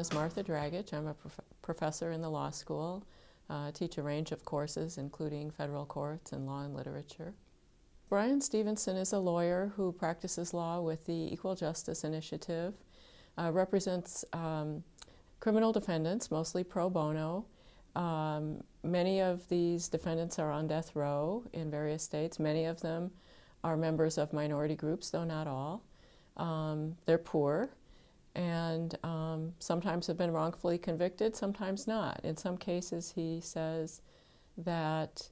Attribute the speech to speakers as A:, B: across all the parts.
A: is Martha Dragich. I'm a professor in the law school. Teach a range of courses, including federal courts and law and literature. Bryan Stevenson is a lawyer who practices law with the Equal Justice Initiative, represents criminal defendants, mostly pro bono. Many of these defendants are on death row in various states. Many of them are members of minority groups, though not all. They're poor and sometimes have been wrongfully convicted, sometimes not. In some cases, he says that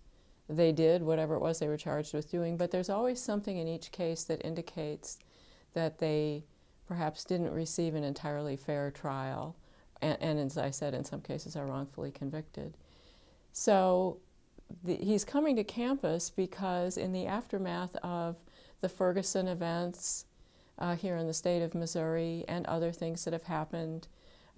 A: they did whatever it was they were charged with doing, but there's always something in each case that indicates that they perhaps didn't receive an entirely fair trial, and as I said, in some cases are wrongfully convicted. So he's coming to campus because in the aftermath of the Ferguson events here in the state of Missouri and other things that have happened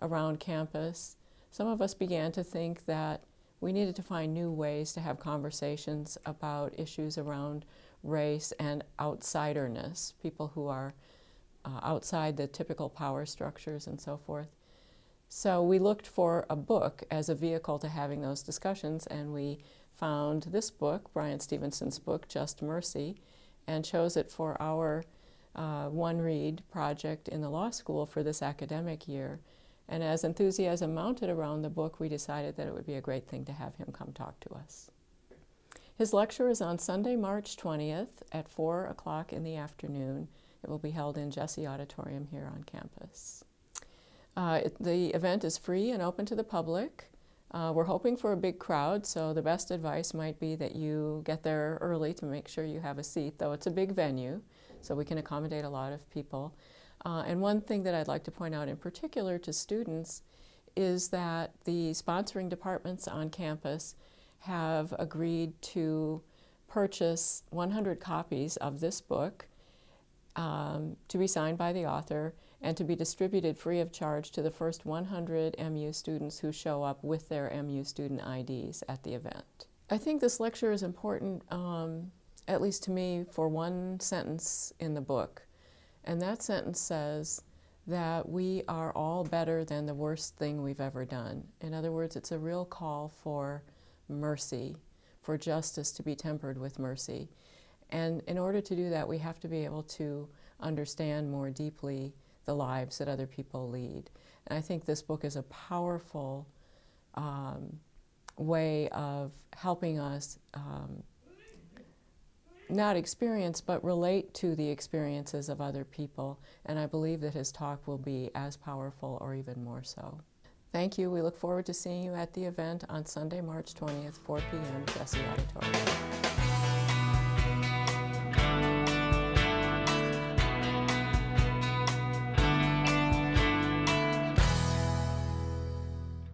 A: around campus, some of us began to think that we needed to find new ways to have conversations about issues around race and outsiderness, people who are outside the typical power structures and so forth. So we looked for a book as a vehicle to having those discussions, and we found this book, Bryan Stevenson's book, Just Mercy, and chose it for our one read project in the law school for this academic year. And as enthusiasm mounted around the book, we decided that it would be a great thing to have him come talk to us. His lecture is on Sunday, March 20th at 4 o'clock in the afternoon. It will be held in Jesse Auditorium here on campus. The event is free and open to the public. We're hoping for a big crowd, so the best advice might be that you get there early to make sure you have a seat, though it's a big venue, so we can accommodate a lot of people. And one thing that I'd like to point out in particular to students is that the sponsoring departments on campus have agreed to purchase 100 copies of this book to be signed by the author and to be distributed free of charge to the first 100 MU students who show up with their MU student IDs at the event. I think this lecture is important, at least to me, for one sentence in the book. And that sentence says that we are all better than the worst thing we've ever done. In other words, it's a real call for mercy, for justice to be tempered with mercy. And in order to do that, we have to be able to understand more deeply the lives that other people lead. And I think this book is a powerful way of helping us not experience, but relate to the experiences of other people. And I believe that his talk will be as powerful or even more so. Thank you. We look forward to seeing you at the event on Sunday, March 20th, 4 p.m., Jesse Auditorium.